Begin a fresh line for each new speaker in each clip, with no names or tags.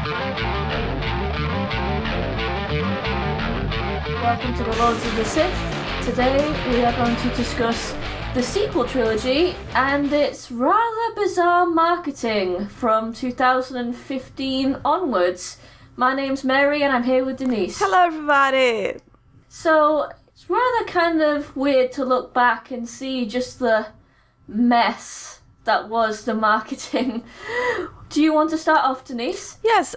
Welcome to the Lords of the Sith. Today we are going to discuss the Sequel Trilogy and its rather bizarre marketing from 2015 onwards. My name's Mary and I'm here with Denise.
Hello everybody!
So, it's rather kind of weird to look back and see just the mess that was the marketing. Do you want to start off, Denise?
Yes,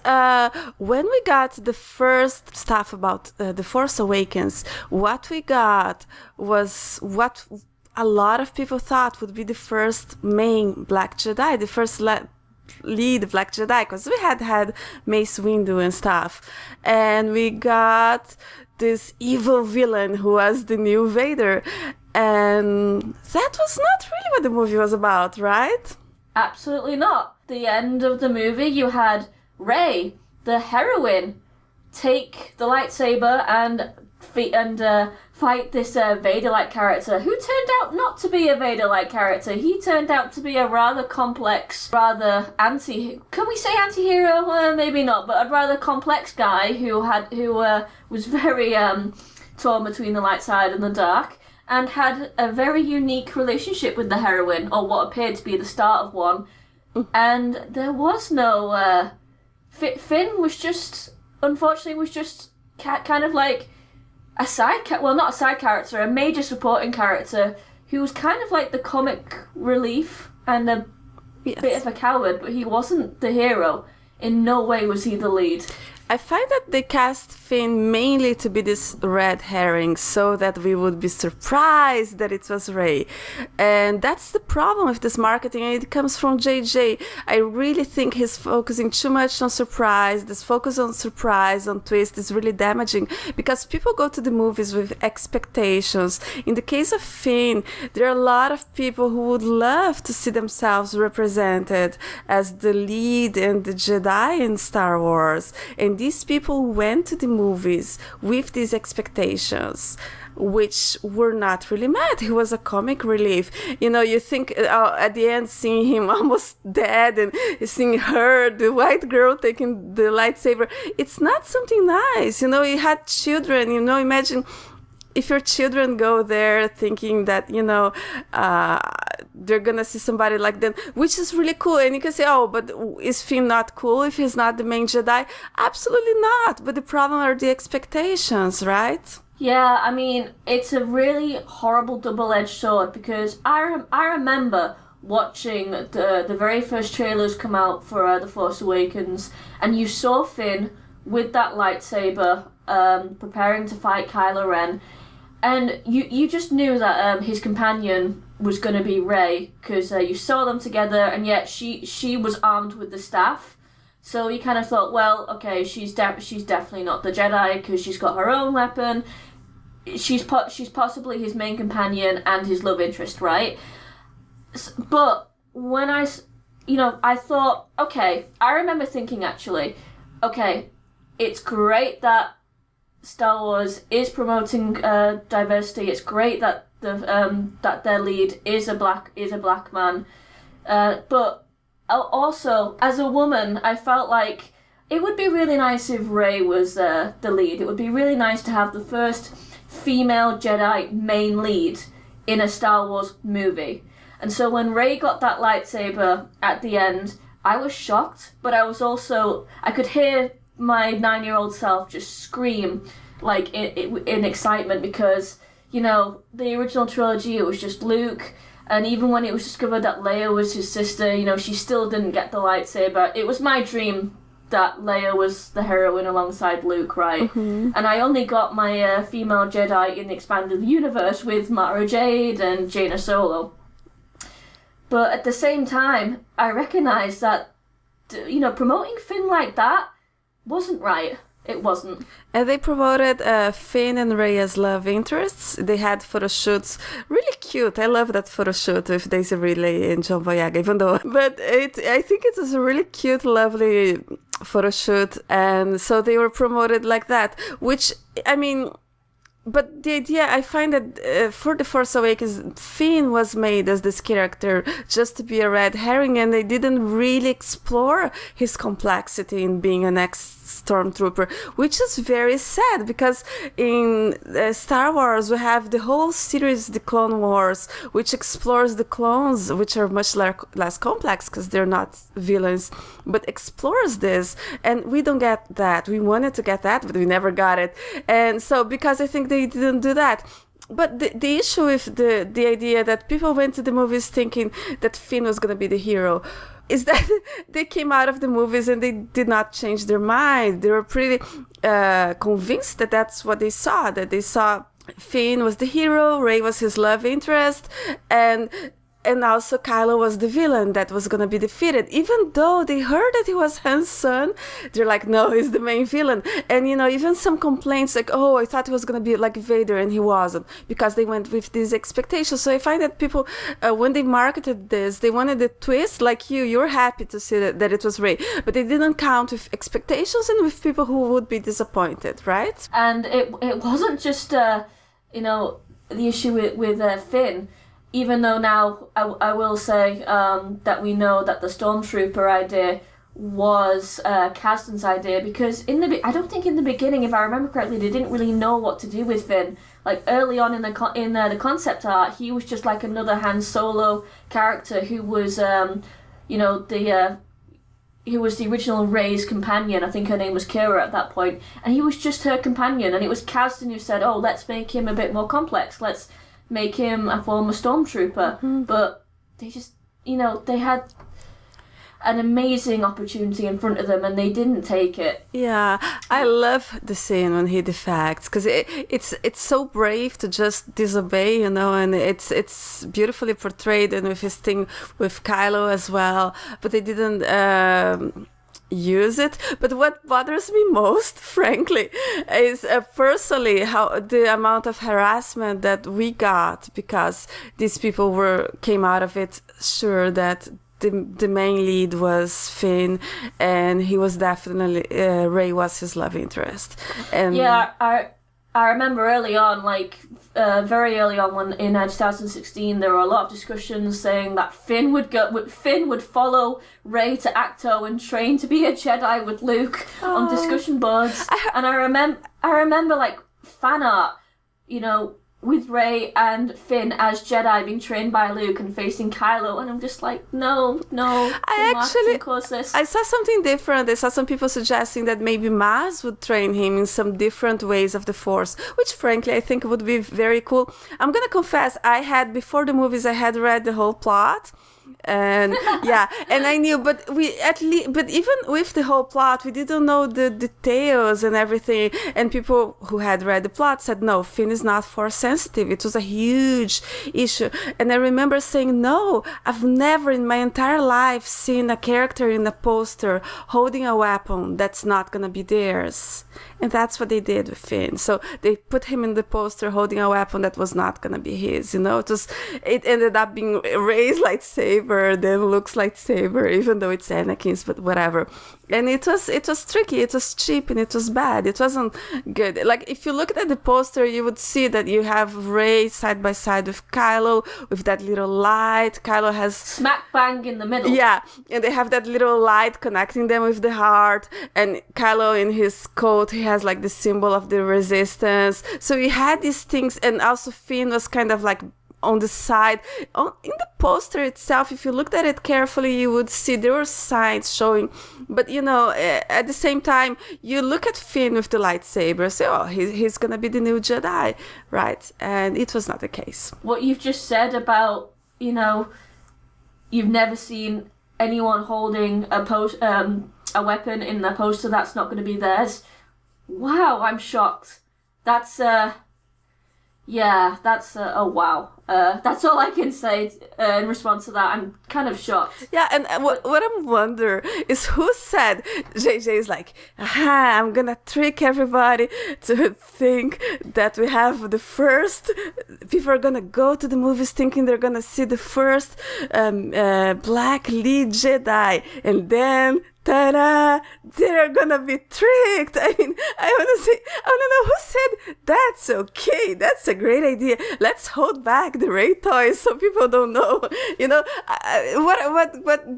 when we got the first stuff about The Force Awakens, what we got was what a lot of people thought would be the first main Black Jedi, the first lead Black Jedi, because we had Mace Windu and stuff. And we got this evil villain who was the new Vader. And that was not really what the movie was about, right?
Absolutely not. The end of the movie, you had Rey, the heroine, take the lightsaber and fight this Vader-like character, who turned out not to be a Vader-like character. He turned out to be a rather complex, rather can we say anti-hero? Maybe not, but a rather complex guy who was very torn between the light side and the dark, and had a very unique relationship with the heroine, or what appeared to be the start of one. And there was no... Finn was just, unfortunately, kind of like a not a side character, a major supporting character who was kind of like the comic relief and a bit of a coward, but he wasn't the hero. In no way was he the lead.
I find that they cast Finn mainly to be this red herring so that we would be surprised that it was Rey. And that's the problem with this marketing, and it comes from JJ. I really think he's focusing too much on surprise. This focus on surprise, on twist is really damaging because people go to the movies with expectations. In the case of Finn, there are a lot of people who would love to see themselves represented as the lead and the Jedi in Star Wars. And these people went to the movies with these expectations, which were not really met. He was a comic relief. You know, you think at the end, seeing him almost dead and seeing her, the white girl, taking the lightsaber, it's not something nice. You know, he had children, you know, imagine if your children go there thinking that, you know, they're gonna see somebody like them, which is really cool. And you can say, oh, but is Finn not cool if he's not the main Jedi? Absolutely not. But the problem are the expectations, right?
Yeah, I mean, it's a really horrible double-edged sword because I remember watching the very first trailers come out for The Force Awakens, and you saw Finn with that lightsaber preparing to fight Kylo Ren. And you just knew that his companion was going to be Rey because you saw them together, and yet she was armed with the staff. So you kind of thought, well, okay, she's definitely not the Jedi because she's got her own weapon. She's possibly his main companion and his love interest, right? But when I thought, okay, I remember thinking actually, okay, it's great that Star Wars is promoting diversity. It's great that that their lead is a black man, but also as a woman, I felt like it would be really nice if Rey was the lead. It would be really nice to have the first female Jedi main lead in a Star Wars movie. And so when Rey got that lightsaber at the end, I was shocked, but I could hear my 9-year-old self just scream like in excitement because, you know, the original trilogy, it was just Luke, and even when it was discovered that Leia was his sister, you know, she still didn't get the lightsaber. It was my dream that Leia was the heroine alongside Luke, right? Mm-hmm. And I only got my female Jedi in the expanded universe with Mara Jade and Jaina Solo. But at the same time, I recognised that, you know, promoting Finn like that wasn't right. It wasn't.
And they promoted Finn and Rey as love interests. They had photo shoots, really cute. I love that photo shoot with Daisy Ridley and John Boyega, even though. But I think it was a really cute, lovely photo shoot. And so they were promoted like that, which, I mean, But the idea, I find that for The Force Awakens, Finn was made as this character just to be a red herring, and they didn't really explore his complexity in being an ex-stormtrooper, which is very sad, because in Star Wars we have the whole series, The Clone Wars, which explores the clones, which are much less complex because they're not villains, but explores this, and we don't get that. We wanted to get that, but we never got it. And so, because I think they didn't do that. But the issue with the idea that people went to the movies thinking that Finn was going to be the hero is that they came out of the movies and they did not change their mind. They were pretty convinced that that's what they saw, that they saw Finn was the hero, Rey was his love interest, and also Kylo was the villain that was going to be defeated. Even though they heard that he was Han's son, they're like, no, he's the main villain. And, even some complaints like, oh, I thought he was going to be like Vader, and he wasn't, because they went with these expectations. So I find that people, when they marketed this, they wanted a twist. Like you're happy to see that it was Rey, but they didn't count with expectations and with people who would be disappointed, right?
And it wasn't just, the issue with Finn. Even though now I will say that we know that the Stormtrooper idea was Kasdan's idea, because I don't think in the beginning, if I remember correctly, they didn't really know what to do with Finn. Like early on in the concept art, he was just like another Han Solo character who was who was the original Rey's companion. I think her name was Kira at that point, and he was just her companion. And it was Kasdan who said, "Oh, let's make him a bit more complex. Let's make him a former stormtrooper."
Mm-hmm.
But they just, they had an amazing opportunity in front of them and they didn't take it.
Yeah, I love the scene when he defects, because it's so brave to just disobey, and it's beautifully portrayed, and with his thing with Kylo as well. But they didn't use it. But what bothers me most, frankly, is personally how the amount of harassment that we got, because these people came out of it sure that the main lead was Finn, and he was definitely Rey was his love interest. And
yeah, I remember early on, very early on, when in 2016, there were a lot of discussions saying that Finn would follow Rey to Acto and train to be a Jedi with Luke on discussion boards. And I remember fan art, with Rey and Finn as Jedi being trained by Luke and facing Kylo, and I'm just like, no. I saw
something different. I saw some people suggesting that maybe Maz would train him in some different ways of the Force, which frankly I think would be very cool. I'm gonna confess, before the movies, I had read the whole plot. And yeah, and I knew, but even with the whole plot, we didn't know the details and everything. And people who had read the plot said, no, Finn is not Force sensitive. It was a huge issue. And I remember saying, no, I've never in my entire life seen a character in a poster holding a weapon that's not gonna be theirs. And that's what they did with Finn. So they put him in the poster holding a weapon that was not gonna be his. It ended up being Rey's lightsaber, then Luke's lightsaber, even though it's Anakin's, but whatever. And it was tricky, it was cheap, and it was bad. It wasn't good. Like, if you looked at the poster, you would see that you have Rey side by side with Kylo, with that little light. Kylo has
smack bang in the middle.
Yeah, and they have that little light connecting them with the heart. And Kylo, in his coat, he has the symbol of the resistance. So you had these things, and also Finn was kind of on the side. In the poster itself, if you looked at it carefully, you would see there were signs showing. But, at the same time, you look at Finn with the lightsaber, say, oh, he's going to be the new Jedi, right? And it was not the case.
What you've just said about, you've never seen anyone holding a weapon in a poster that's not going to be theirs. Wow, I'm shocked. That's oh wow. That's all I can say in response to that. I'm kind of shocked.
Yeah, and what I wonder is who said, JJ is like, I'm gonna trick everybody to think that we have the first, people are gonna go to the movies thinking they're gonna see the first black lead Jedi, and then ta-da, they're gonna be tricked. I mean, I want to know who said that's okay. That's a great idea. Let's hold back the Ray toys so people don't know. You know, what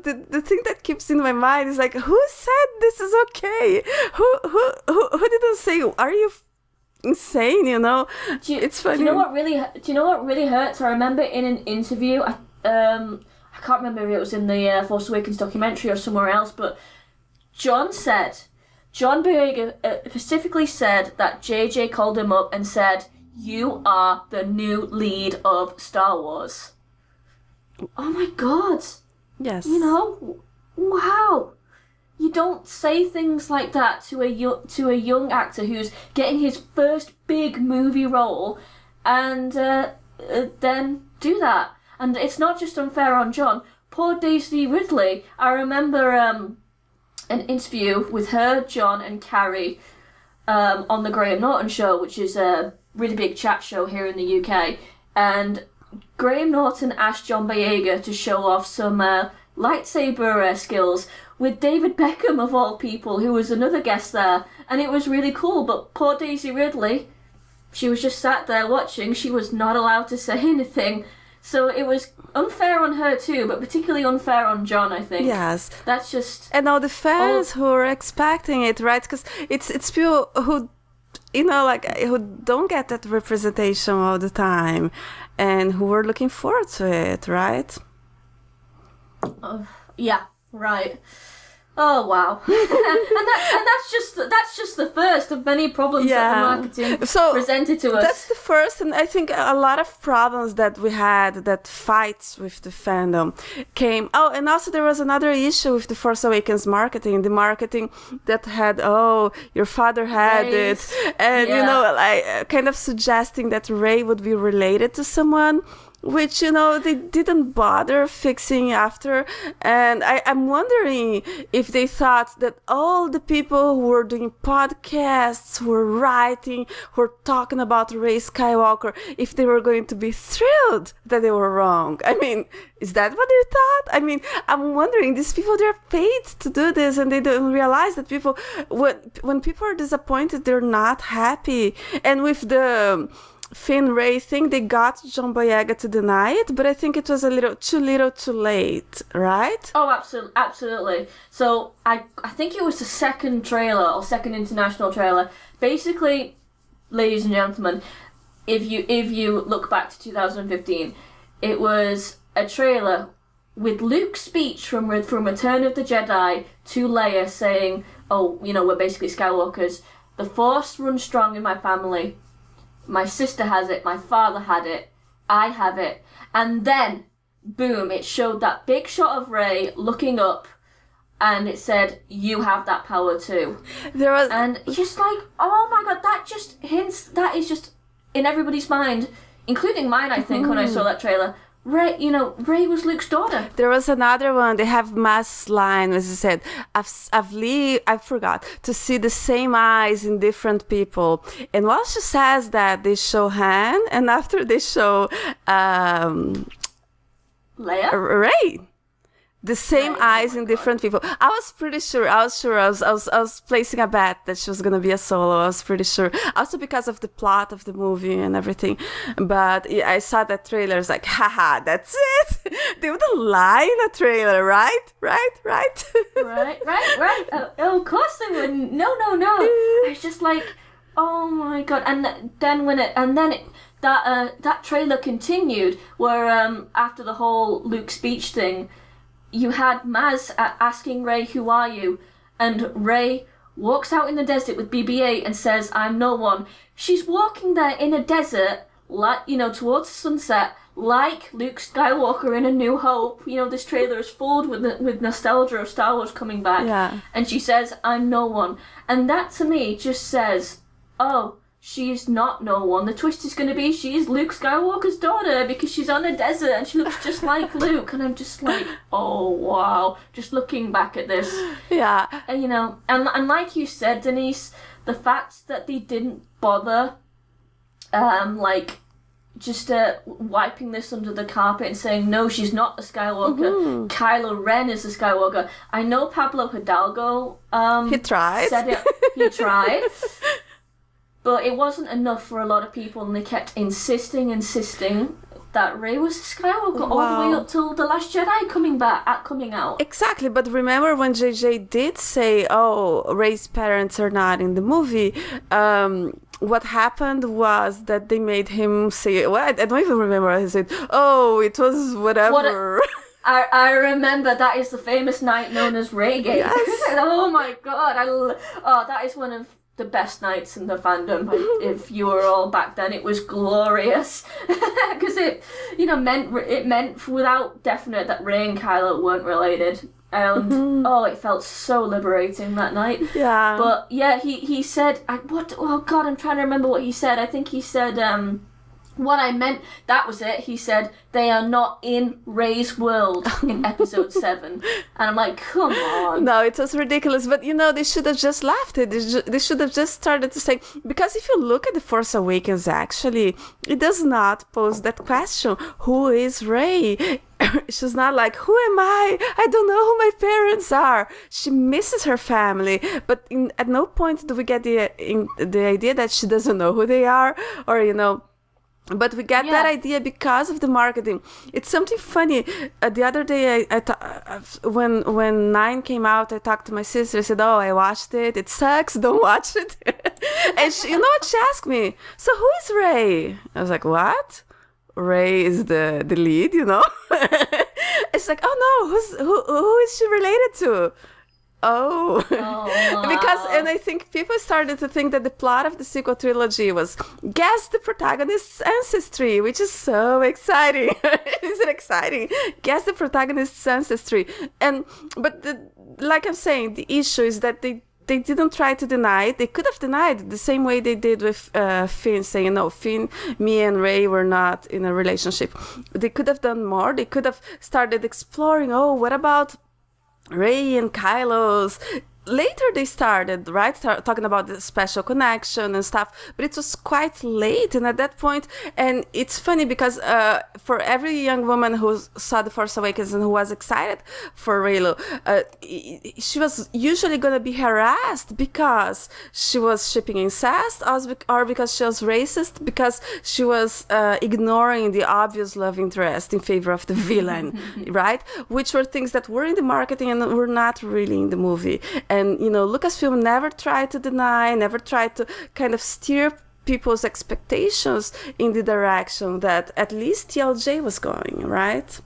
the thing that keeps in my mind is like, who said this is okay? Who didn't say? Are you insane? You know, it's funny.
Do you know what really hurts? I remember in an interview, I can't remember if it was in the Force Awakens documentary or somewhere else, but John Boyega specifically said that JJ called him up and said, "You are the new lead of Star Wars." Oh my God.
Yes.
You know, wow. You don't say things like that to a young actor who's getting his first big movie role, and then do that. And it's not just unfair on John. Poor Daisy Ridley. I remember an interview with her, John, and Carrie on the Graham Norton Show, which is a really big chat show here in the UK. And Graham Norton asked John Boyega to show off some lightsaber skills with David Beckham, of all people, who was another guest there. And it was really cool. But poor Daisy Ridley, she was just sat there watching. She was not allowed to say anything. So it was unfair on her too, but particularly unfair on John, I think.
Yes.
That's just...
And all the fans who are expecting it, right? Because it's people who, you know, like, who don't get that representation all the time and who are looking forward to it, right?
Yeah, right. Oh wow! and that's just the first of many problems that the marketing presented to us.
That's the first, and I think a lot of problems that we had, that fights with the fandom, came. Oh, and also there was another issue with the Force Awakens marketing. The marketing that had, your father had it, and you know, like kind of suggesting that Rey would be related to someone, which, you know, they didn't bother fixing after. And I'm wondering if they thought that all the people who were doing podcasts, who were writing, who were talking about Rey Skywalker, if they were going to be thrilled that they were wrong. I mean, is that what they thought? I mean, I'm wondering, these people, they're paid to do this, and they don't realize that people, when people are disappointed, they're not happy. And with the Finn Rey thing, they got John Boyega to deny it, but I think it was a little too late, right?
Oh, absolutely. So I think it was the second trailer, or second international trailer. Basically, ladies and gentlemen, if you look back to 2015, it was a trailer with Luke's speech from Return of the Jedi to Leia saying, "Oh, you know, we're basically Skywalkers. The Force runs strong in my family. My sister has it, my father had it, I have it." And then, boom, it showed that big shot of Rey looking up, and it said, "You have that power too." And just like, oh my God, that just hints, that is just in everybody's mind, including mine, I think, when I saw that trailer. Rey was Luke's daughter.
There was another one. They have Mass line, as you said. I forgot to see the same eyes in different people. And while she says that, they show Han, and after they show
Leia,
Rey. The same eyes in different people. I was pretty sure. I was placing a bet that she was gonna be a Solo. I was pretty sure. Also because of the plot of the movie and everything. But I saw that trailer. I was like, haha, that's it. They wouldn't lie in a trailer, right? Right.
right. Of course they wouldn't. No. I was just like, oh my God. And then that trailer continued, where after the whole Luke speech thing, you had Maz asking Rey, "Who are you?" And Rey walks out in the desert with BB-8 and says, "I'm no one." She's walking there in a desert, like, you know, towards sunset, like Luke Skywalker in A New Hope. You know, this trailer is full with nostalgia of Star Wars coming back.
Yeah.
And she says, "I'm no one." And that to me just says, oh, she's not no one. The twist is going to be she's Luke Skywalker's daughter because she's on a desert and she looks just like Luke. And I'm just like, oh, wow. Just looking back at this.
Yeah.
And, you know, and like you said, Denise, the fact that they didn't bother, just wiping this under the carpet and saying, no, she's not the Skywalker. Kylo Ren is the Skywalker. I know Pablo Hidalgo
he tried.
said it. He tried. But it wasn't enough for a lot of people, and they kept insisting that Rey was the Skywalker all the way up till The Last Jedi coming out.
Exactly, but remember when JJ did say, oh, Rey's parents are not in the movie, what happened was that they made him say, well, I don't even remember, he said, oh, it was whatever.
I remember that is the famous night known as Reygate.
Yes.
Oh my god, that is one of the best nights in the fandom. If you were all back then, it was glorious because it meant without definite that Rey and Kylo weren't related, and it felt so liberating that night.
Yeah.
But yeah, he said, oh god, I'm trying to remember what he said. I think he said what I meant, that was it. He said, they are not in Rey's world in episode 7. And I'm like, come on.
No, it was ridiculous. But, they should have just left it. They should have just started to say... Because if you look at The Force Awakens, actually, it does not pose that question. Who is Rey? She's not like, who am I? I don't know who my parents are. She misses her family. But at no point do we get the idea that she doesn't know who they are. Or, But we get that idea because of the marketing. It's something funny. The other day, when 9 came out, I talked to my sister. I said, oh, I watched it. It sucks. Don't watch it. And you know what? She asked me, so who is Rey? I was like, what? Rey is the lead, It's like, oh, no. Who is she related to? Oh,
wow.
And I think people started to think that the plot of the sequel trilogy was guess the protagonist's ancestry, which is so exciting. Isn't it exciting? Guess the protagonist's ancestry. But like I'm saying, the issue is that they didn't try to deny it. They could have denied it the same way they did with Finn, saying, no, Finn, me and Rey were not in a relationship. They could have done more. They could have started exploring, what about Rey and Kylo's. Later they started, right, talking about the special connection and stuff, but it was quite late, and at that point, and it's funny because for every young woman who saw The Force Awakens and who was excited for Reylo, she was usually going to be harassed because she was shipping incest, or because she was racist, because she was ignoring the obvious love interest in favor of the villain, right, which were things that were in the marketing and were not really in the movie. And, Lucasfilm never tried to deny, never tried to kind of steer people's expectations in the direction that at least TLJ was going, right?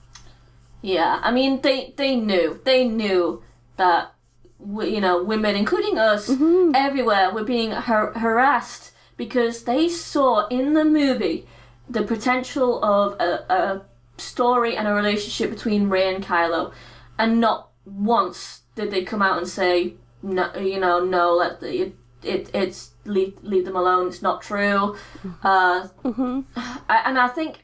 Yeah, I mean, they knew that, women, including us, everywhere, were being harassed because they saw in the movie the potential of a story and a relationship between Rey and Kylo, and not once did they come out and say, no, it's leave them alone. It's not true. I think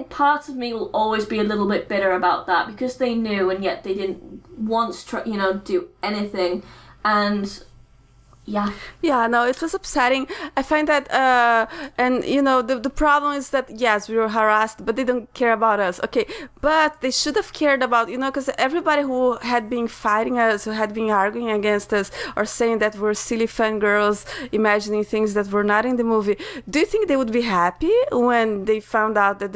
part of me will always be a little bit bitter about that because they knew and yet they didn't once try, do anything, and. Yeah, no, it was upsetting. I find that, the problem is that, yes, we were harassed, but they don't care about us. Okay, but they should have cared about, because everybody who had been fighting us, who had been arguing against us, or saying that we're silly fangirls, imagining things that were not in the movie, do you think they would be happy when they found out that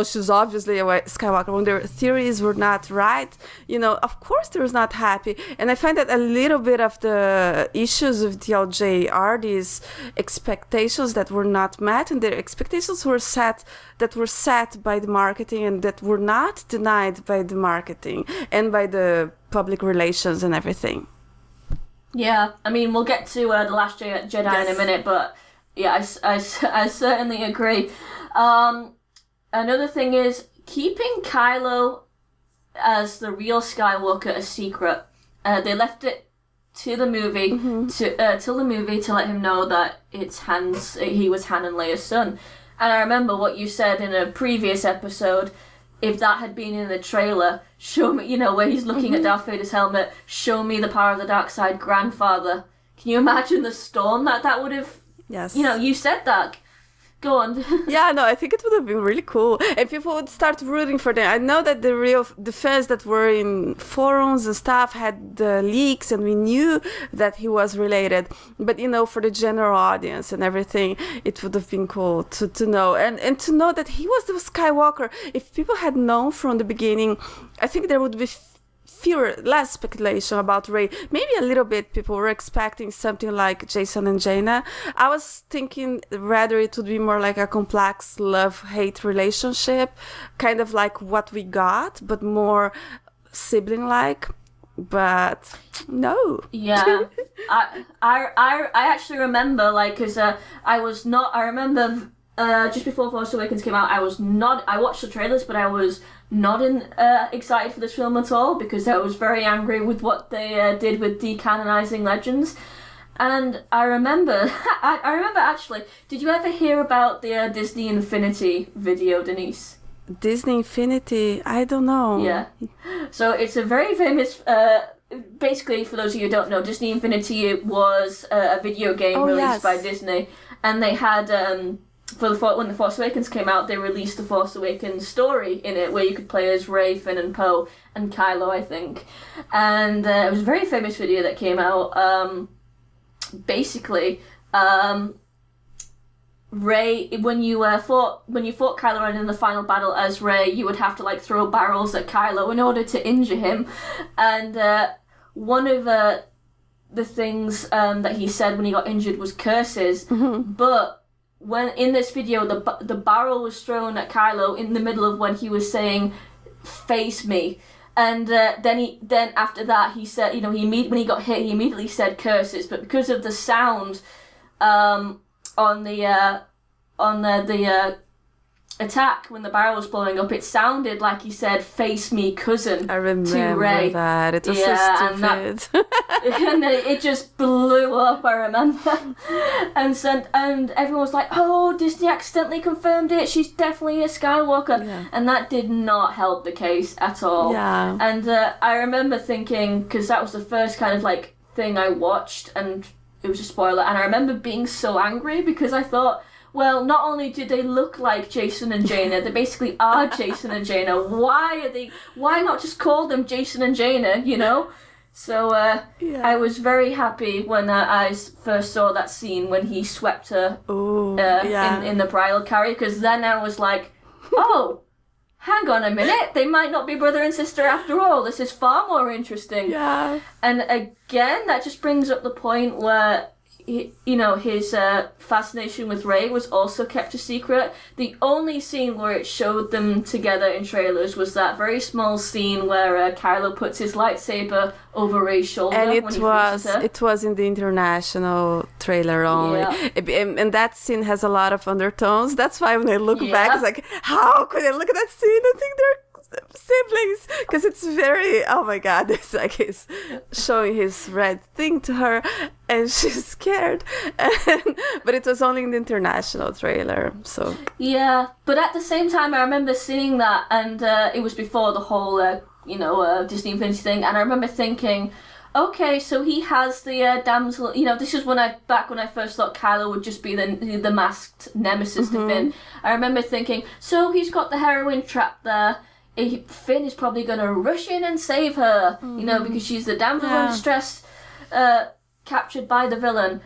she's obviously a Skywalker, when their theories were not right? Of course they was not happy. And I find that a little bit of the issues of TLJ are these expectations that were not met, and their expectations were set by the marketing and that were not denied by the marketing and by the public relations and everything. Yeah, I mean, we'll get to The Last Jedi in a minute, but yeah, I certainly agree. Another thing is keeping Kylo as the real Skywalker a secret. They left it to the movie till the movie to let him know that he was Han and Leia's son. And I remember what you said in a previous episode. If that had been in the trailer, show me, where he's looking at Darth Vader's helmet, show me the power of the dark side, grandfather. Can you imagine the storm that would have?
Yes.
You said that. Go on.
Yeah, no, I think it would have been really cool, and people would start rooting for them. I know that the fans that were in forums and stuff had the leaks, and we knew that he was related. But for the general audience and everything, it would have been cool to know, and to know that he was the Skywalker. If people had known from the beginning, I think there would be less speculation about Rey. Maybe a little bit. People were expecting something like Jason and Jaina. I was thinking rather it would be more like a complex love-hate relationship, kind of like what we got, but more sibling-like. But no.
Yeah, I actually remember, like, because I remember just before Force Awakens came out, I watched the trailers, but I was not excited for this film at all, because I was very angry with what they did with decanonizing Legends. And I remember, actually, did you ever hear about the Disney Infinity video, Denise?
Disney Infinity? I don't know.
Yeah. So it's a very famous, basically, for those of you who don't know, Disney Infinity was a video game released by Disney, and they had... when The Force Awakens came out, they released the Force Awakens story in it, where you could play as Rey, Finn, and Poe, and Kylo, I think. And it was a very famous video that came out. Basically, Rey, when you fought Kylo Ren in the final battle as Rey, you would have to like throw barrels at Kylo in order to injure him. And one of the things that he said when he got injured was curses, but when in this video, the barrel was thrown at Kylo in the middle of when he was saying, "Face me," and then after that he said, when he got hit, he immediately said curses, but because of the sound, on the attack when the barrel was blowing up, it sounded like he said, "Face me, cousin."
I remember
to Rey.
that. It was so stupid.
And it just blew up, I remember. And everyone was like, "Oh, Disney accidentally confirmed it. She's definitely a Skywalker."
Yeah.
And that did not help the case at all.
Yeah.
And I remember thinking, because that was the first kind of like thing I watched, and it was a spoiler, and I remember being so angry because I thought, well, not only do they look like Jason and Jaina, they basically are Jason and Jaina. Why not just call them Jason and Jaina, So I was very happy when I first saw that scene when he swept her in the bridal carriage, because then I was like, oh, hang on a minute, they might not be brother and sister after all. This is far more interesting.
Yeah.
And again, that just brings up the point where his fascination with Rey was also kept a secret. The only scene where it showed them together in trailers was that very small scene where Kylo puts his lightsaber over Rey's shoulder.
And
it
was in the international trailer only.
Yeah.
And that scene has a lot of undertones. That's why when I look back, it's like, how could I look at that scene and think they're siblings? Because it's very, oh my god, it's like he's showing his red thing to her and she's scared. But it was only in the international trailer, so
yeah. But at the same time, I remember seeing that, and it was before the whole Disney Infinity thing, and I remember thinking, okay, so he has the damsel. This is when I first thought Kylo would just be the masked nemesis to Finn. I remember thinking, so he's got the heroine trapped there. Finn is probably going to rush in and save her, because she's the damsel in distress, captured by the villain.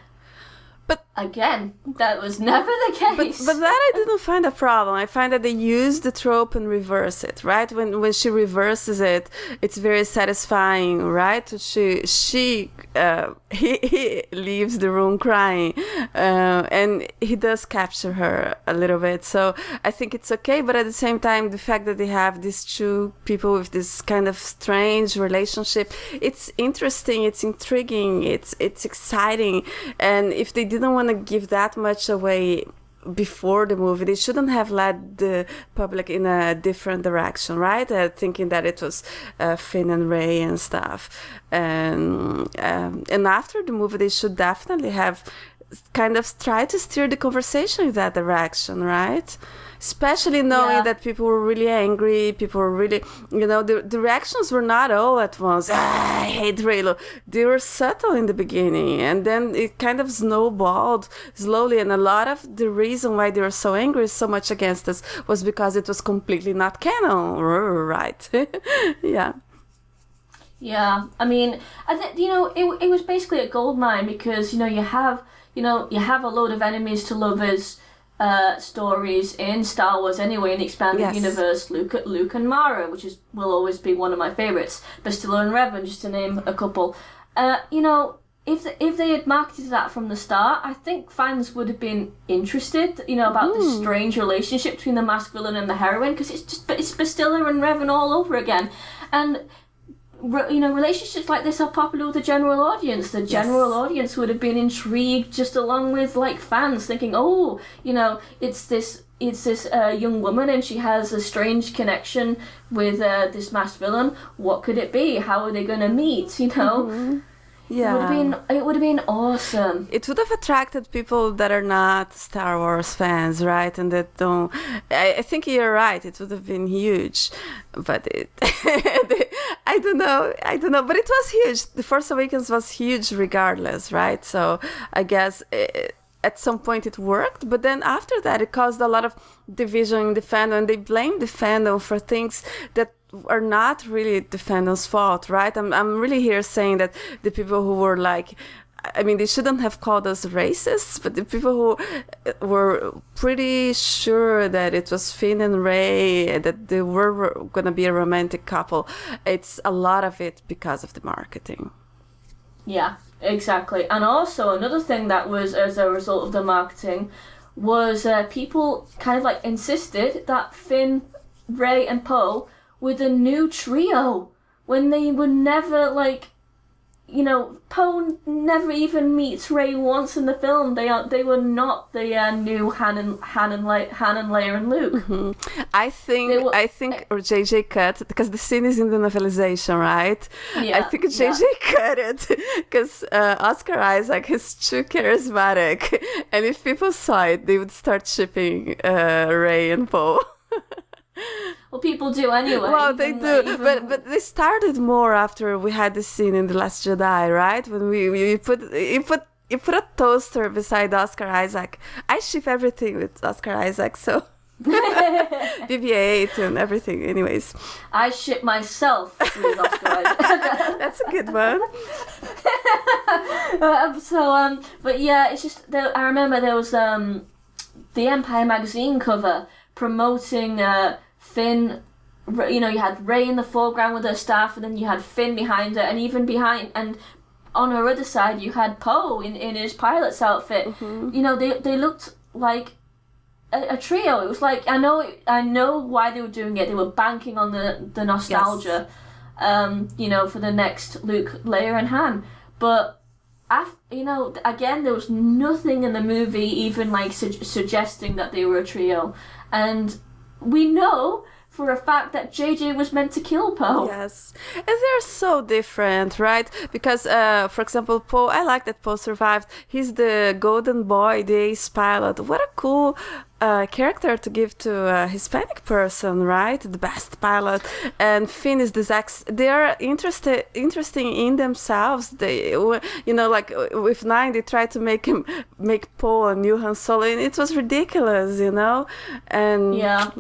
But again, that was never the case.
But that I didn't find a problem. I find that they use the trope and reverse it, right? When she reverses it, it's very satisfying, right? He leaves the room crying, and he does capture her a little bit. So I think it's okay. But at the same time, the fact that they have these two people with this kind of strange relationship, it's interesting, it's intriguing, it's exciting. And if they didn't want to give that much away before the movie, they shouldn't have led the public in a different direction, right? Thinking that it was Finn and Rey and stuff. And after the movie, they should definitely have kind of tried to steer the conversation in that direction, right? Especially knowing that people were really angry, people were really, the reactions were not all at once. I hate Reylo. They were subtle in the beginning, and then it kind of snowballed slowly. And a lot of the reason why they were so angry so much against us was because it was completely not canon, right? Yeah.
Yeah, I mean, I think it was basically a goldmine because you have a load of enemies to lovers stories in Star Wars anyway, in the expanded universe. Luke and Mara, which will always be one of my favorites. Bastilla and Revan, just to name a couple. If they had marketed that from the start, I think fans would have been interested, about the strange relationship between the masked villain and the heroine, because it's Bastilla and Revan all over again, and relationships like this are popular with the general audience. The general audience would have been intrigued just along with fans thinking, it's this young woman and she has a strange connection with this masked villain. What could it be? How are they going to meet? Yeah, it would have been awesome.
It would have attracted people that are not Star Wars fans, right? And that don't. I think you're right. It would have been huge, but I don't know. But it was huge. The Force Awakens was huge, regardless, right? So I guess at some point it worked, but then after that, it caused a lot of division in the fandom, and they blamed the fandom for things that are not really the fandom's fault, right? I'm really here saying that the people who were they shouldn't have called us racists, but the people who were pretty sure that it was Finn and Rey, that they were going to be a romantic couple, it's a lot of it because of the marketing.
Yeah, exactly. And also another thing that was as a result of the marketing was people kind of insisted that Finn, Rey and Poe with a new trio when they were never Poe never even meets Rey once in the film. They were not the new Han and Leia and Luke.
Mm-hmm. I think or JJ cut, because the scene is in the novelization, right?
Yeah,
I think JJ cut it because Oscar Isaac is too charismatic, and if people saw it, they would start shipping Rey and Poe.
Well, people do anyway.
Well, they do, but they started more after we had the scene in The Last Jedi, right? When you put a toaster beside Oscar Isaac. I ship everything with Oscar Isaac, so BB-8 and everything. Anyways,
I ship myself with Oscar Isaac.
That's a good one.
But yeah, it's just I remember there was the Empire magazine cover promoting Finn. You had Rey in the foreground with her staff, and then you had Finn behind her, and even behind and on her other side you had Poe in his pilot's outfit. Mm-hmm. They looked like a trio. It was I know why they were doing it. They were banking on the nostalgia, for the next Luke, Leia and Han. But again, there was nothing in the movie even suggesting that they were a trio, and we know for a fact that JJ was meant to kill Poe.
Yes, and they're so different, right? Because, for example, Poe, I like that Poe survived. He's the golden boy, the ace pilot. What a cool character to give to a Hispanic person, right? The best pilot. And Finn is this they're interesting in themselves. They, with 9, they tried to make Poe a new Han Solo, and it was ridiculous, And yeah.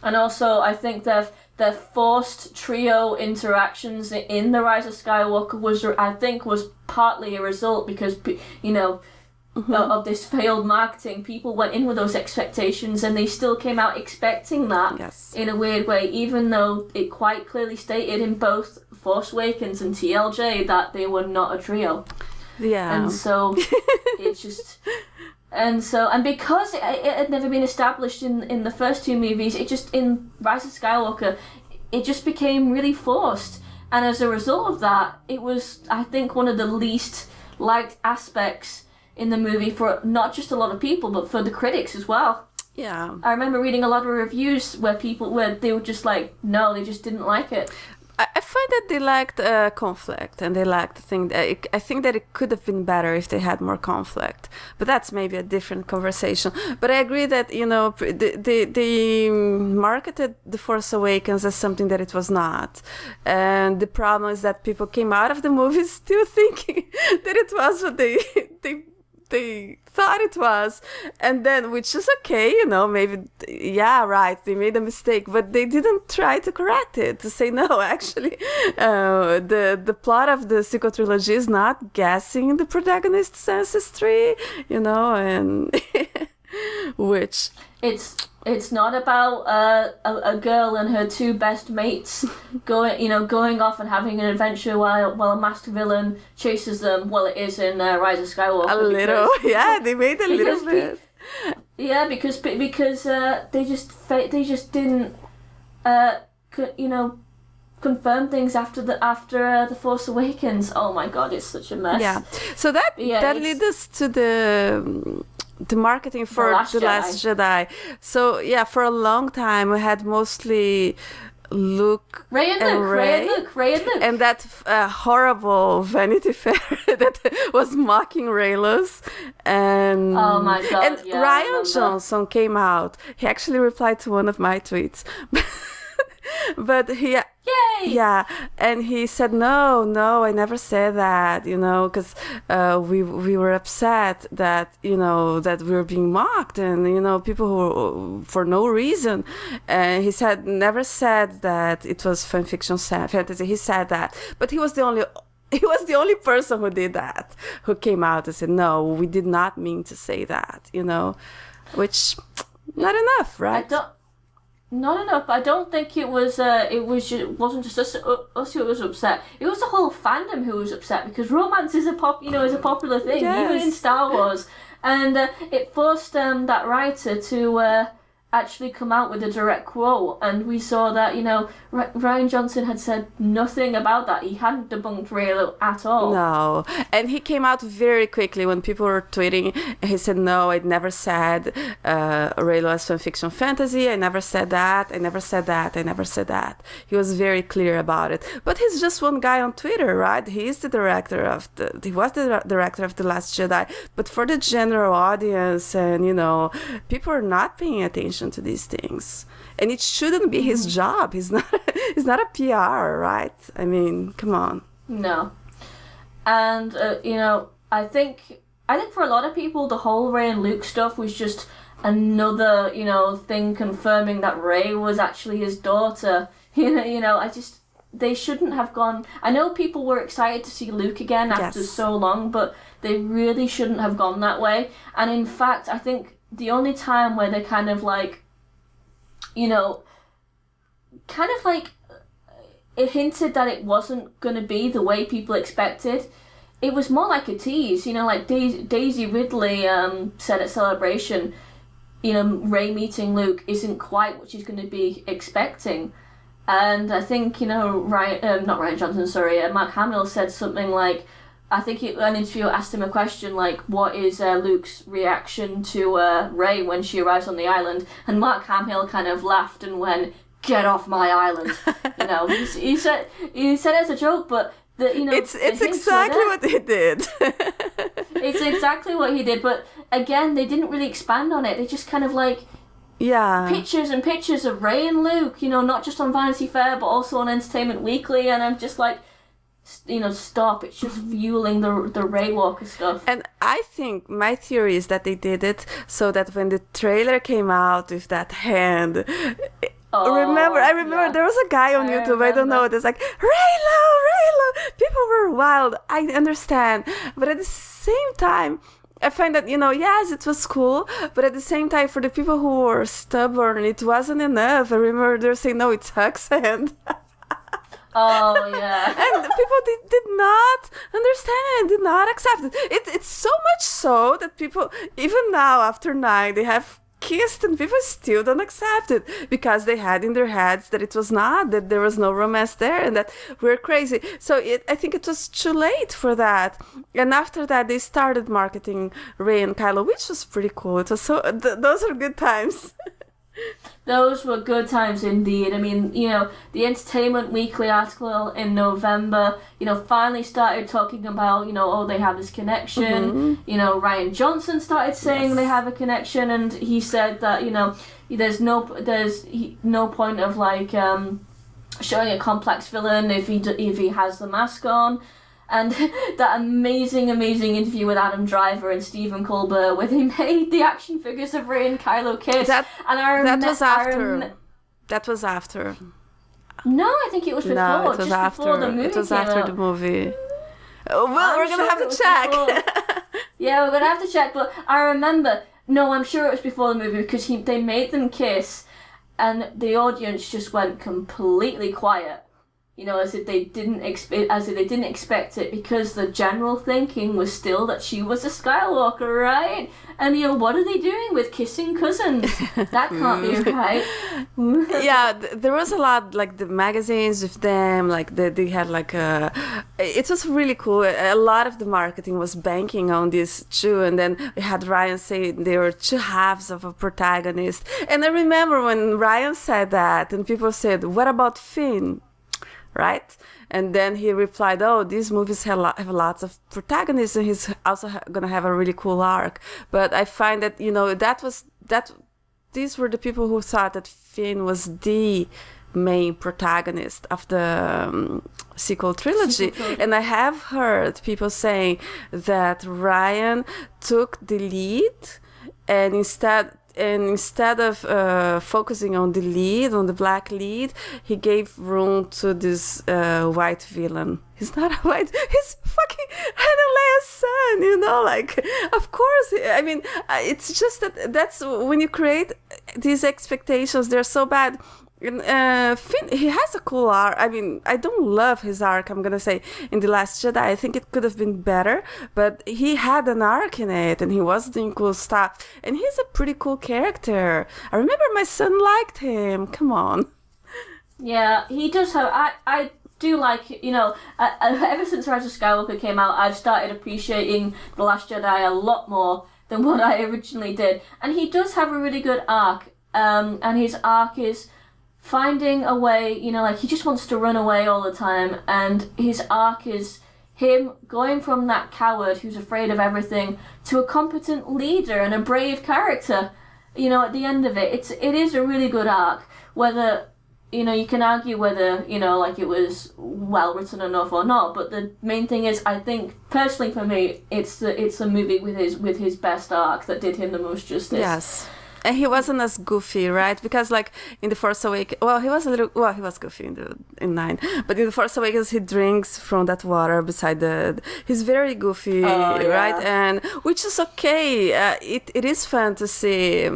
And also, I think the forced trio interactions in The Rise of Skywalker was partly a result because, mm-hmm. of this failed marketing. People went in with those expectations and they still came out expecting that in a weird way, even though it quite clearly stated in both Force Awakens and TLJ that they were not a trio.
Yeah.
And so it's just... And because it had never been established in the first two movies, it just, in Rise of Skywalker, it just became really forced. And as a result of that, it was, I think, one of the least liked aspects in the movie for not just a lot of people, but for the critics as well.
Yeah.
I remember reading a lot of reviews where they were just no, they just didn't like it.
I find that they lacked conflict, and they lacked the thing. I think that it could have been better if they had more conflict, but that's maybe a different conversation. But I agree that, you know, they marketed The Force Awakens as something that it was not, and the problem is that people came out of the movie still thinking that it was what they thought it was, and then, which is okay, you know, maybe, yeah, right, they made a mistake, but they didn't try to correct it, to say, no, actually, the plot of the sequel trilogy is not guessing the protagonist's ancestry, you know, and which...
It's not about a girl and her two best mates going off and having an adventure while a masked villain chases them. Well, it is in Rise of Skywalker.
A little, yeah, they made a little bit.
Yeah, because they just didn't confirm things after the Force Awakens. Oh my God, it's such a mess.
Yeah, so that leads us to the marketing for The Last Jedi. So yeah, for a long time we had mostly Luke
Rey and Luke.
And that horrible Vanity Fair that was mocking Reylos. And
oh my God,
and
yeah,
Ryan Johnson came out. He actually replied to one of my tweets. But he...
Yay!
Yeah, and he said, no, I never said that, you know, because we were upset that, you know, that we were being mocked, and, you know, people who, for no reason. And he said, never said that it was fan fiction fantasy. He said that, but he was the only person who did that, who came out and said, no, we did not mean to say that, you know, which, not enough, right?
Not enough. I don't think it wasn't just us who was upset. It was the whole fandom who was upset, because romance is a popular thing,
yes,
even in Star Wars, and it forced that writer to actually come out with a direct quote, and we saw that, you know, Ryan Johnson had said nothing about that. He hadn't debunked Reylo at all.
No, and he came out very quickly when people were tweeting. He said, no, I never said Reylo as fan-fiction fantasy. I never said that. I never said that. He was very clear about it. But he's just one guy on Twitter, right? He was the director of The Last Jedi. But for the general audience, and, you know, people are not paying attention to these things, and it shouldn't be his job. He's not a PR, right? I mean, come on.
No. And you know, I think for a lot of people, the whole Rey and Luke stuff was just another, you know, thing confirming that Rey was actually his daughter. You know, they shouldn't have gone. I know people were excited to see Luke again after so long, but they really shouldn't have gone that way. And in fact, I think the only time where they kind of like, you know, kind of like it hinted that it wasn't going to be the way people expected, it was more like a tease, you know, like Daisy Ridley said at Celebration, you know, Rey meeting Luke isn't quite what she's going to be expecting. And I think, you know, Mark Hamill said something like, I think an interviewer asked him a question like, what is Luke's reaction to Rey when she arrives on the island? And Mark Hamill kind of laughed and went, get off my island. You know, he said it as a joke, but you know,
it's exactly what he did.
It's exactly what he did, but again, they didn't really expand on it. They just kind of like, pictures and pictures of Rey and Luke, you know, not just on Vanity Fair, but also on Entertainment Weekly, and I'm just like, you know, stop. It's just fueling the Rey Walker stuff.
And I think my theory is that they did it so that when the trailer came out with that hand, I remember there was a guy on YouTube, I don't know, that's like, Reylo, people were wild, I understand, but at the same time, I find that, you know, yes, it was cool, but at the same time, for the people who were stubborn, it wasn't enough. I remember they were saying, no, it's Huck's hand.
Oh, yeah.
And people did not understand it, did not accept it. It's so much so that people, even now, after 9, they have kissed and people still don't accept it because they had in their heads that it was not, that there was no romance there and that we're crazy. So I think it was too late for that. And after that, they started marketing Rey and Kylo, which was pretty cool. It was so, those are good times.
Those were good times indeed. I mean, the Entertainment Weekly article in November, finally started talking about, oh, they have this connection. Ryan Johnson started saying they have a connection, and he said that, there's no point of like showing a complex villain if he has the mask on. And that amazing interview with Adam Driver and Stephen Colbert, where they made the action figures of Rey and Kylo kiss. That
was after.
No, I think it was before.
No, it was
just
after.
Before the movie
it was
came
after
out.
the movie. Oh, well, we're gonna have to check.
Yeah, we're gonna have to check. But I remember. No, I'm sure it was before the movie because they made them kiss, and the audience just went completely quiet. As if they didn't expect it, because the general thinking was still that she was a Skywalker, right? And what are they doing with kissing cousins? That can't be right.
Yeah, there was a lot, like the magazines with them, like they had like it was really cool. A lot of the marketing was banking on this too, and then we had Ryan say there were two halves of a protagonist. And I remember when Ryan said that, and people said, "What about Finn?" Right? And then he replied, "Oh, these movies have lots of protagonists, and he's also gonna have a really cool arc." But I find that these were the people who thought that Finn was the main protagonist of the sequel trilogy. And I have heard people saying that Ryan took the lead, and instead of focusing on the lead, on the black lead, he gave room to this white villain. He's not a white, he's fucking Han and Leia's son, like, of course. I mean, it's just that's when you create these expectations, they're so bad. Finn, he has a cool arc. I mean, I don't love his arc, I'm gonna say, in The Last Jedi. I think it could have been better, but he had an arc in it, and he was doing cool stuff, and he's a pretty cool character. I remember my son liked him. Come on.
Yeah, he does have... I do like, ever since Rise of Skywalker came out, I've started appreciating The Last Jedi a lot more than what I originally did. And he does have a really good arc, and his arc is finding a way, like he just wants to run away all the time, and his arc is him going from that coward who's afraid of everything to a competent leader and a brave character. At the end of it, it is a really good arc. Whether you can argue whether like it was well written enough or not, but the main thing is, I think personally for me, it's a movie with his best arc that did him the most justice.
Yes. And he wasn't as goofy, right? Because like in The Force Awakens, he was goofy in 9. But in The Force Awakens, he drinks from that water beside he's very goofy, right? And which is okay. It is fun to see,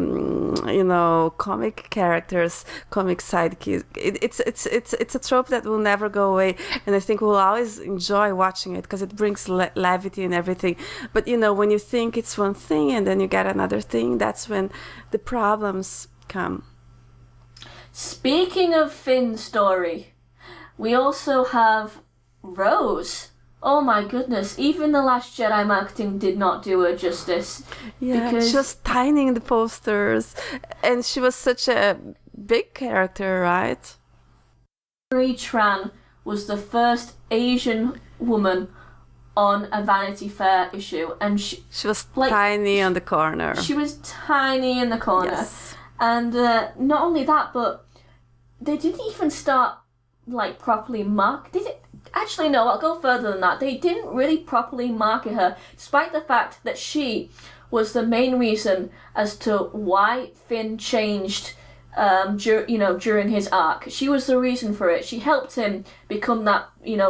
comic characters, comic sidekicks. It's a trope that will never go away. And I think we'll always enjoy watching it because it brings levity and everything. But, when you think it's one thing and then you get another thing, that's when the problems come.
Speaking of Finn's story, we also have Rose. Oh my goodness, even The Last Jedi marketing did not do her justice.
Yeah, because she was tiny in the posters, and she was such a big character, right?
Marie Tran was the first Asian woman on a Vanity Fair issue, and she
was tiny on the corner.
She was tiny in the corner.
Yes.
And not only that, but they didn't even start properly actually no, I'll go further than that. They didn't really properly market her, despite the fact that she was the main reason as to why Finn changed during his arc. She was the reason for it. She helped him become that,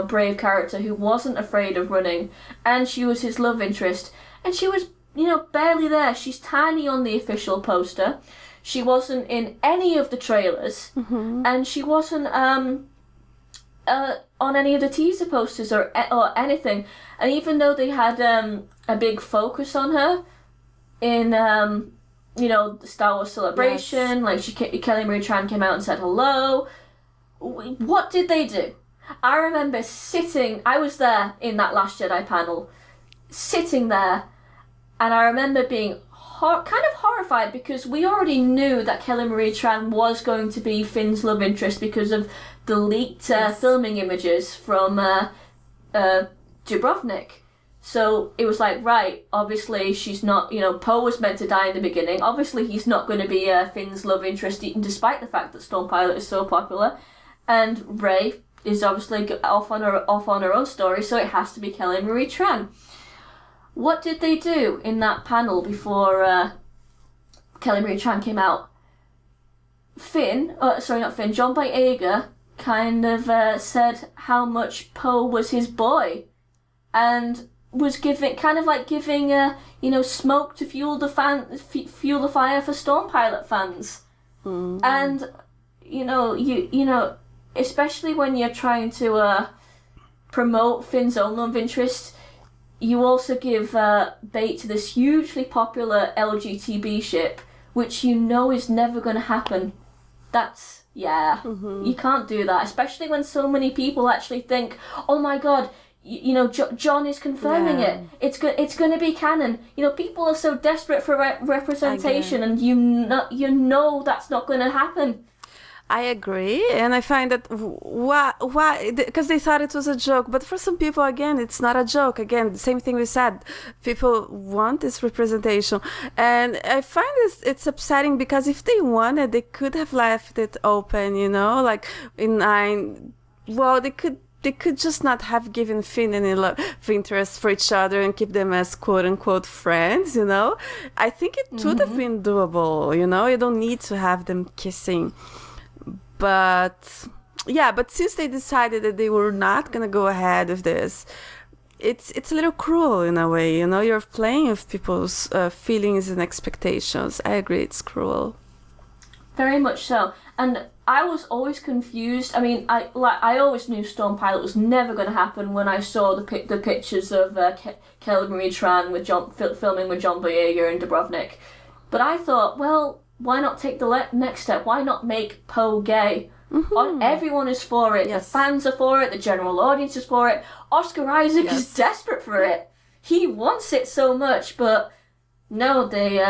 brave character who wasn't afraid of running, and she was his love interest. And she was, barely there. She's tiny on the official poster. She wasn't in any of the trailers, and she wasn't on any of the teaser posters or anything. And even though they had a big focus on her in the Star Wars Celebration, yes. Kelly Marie Tran came out and said hello. What did they do? I remember I was there in that Last Jedi panel, sitting there, and I remember being kind of horrified because we already knew that Kelly Marie Tran was going to be Finn's love interest because of the leaked filming images from Dubrovnik. So it was like, right, obviously she's not, Poe was meant to die in the beginning. Obviously he's not going to be Finn's love interest, even despite the fact that Storm Pilot is so popular. And Rey is obviously off on her own story, so it has to be Kelly Marie Tran. What did they do in that panel before Kelly Marie Tran came out? John Boyega kind of said how much Poe was his boy, and was giving smoke to fuel the fire for Storm Pilot fans. Mm-hmm. And especially when you're trying to promote Finn's own love interest, you also give bait to this hugely popular LGTB ship, which is never going to happen. That's you can't do that, especially when so many people actually think, oh my god, John is confirming it. It's going to be canon. People are so desperate for representation, and that's not going to happen.
I agree, and I find that why? Because they thought it was a joke, but for some people, again, it's not a joke. Again, the same thing we said. People want this representation, and I find it's upsetting because if they wanted, they could have left it open. Like in 9. Well, they could just not have given Finn any love interest for each other and keep them as quote-unquote friends, I think it would have been doable, You don't need to have them kissing. But since they decided that they were not going to go ahead with this, it's a little cruel in a way, You're playing with people's feelings and expectations. I agree, it's cruel.
Very much so. And I was always confused. I mean, I always knew Storm Pilot was never going to happen when I saw the pictures of Kelly Marie Tran filming with John Boyega and Dubrovnik. But I thought, well, why not take the next step? Why not make Poe gay? Mm-hmm. Everyone is for it. Yes. The fans are for it. The general audience is for it. Oscar Isaac is desperate for it. He wants it so much, but no, they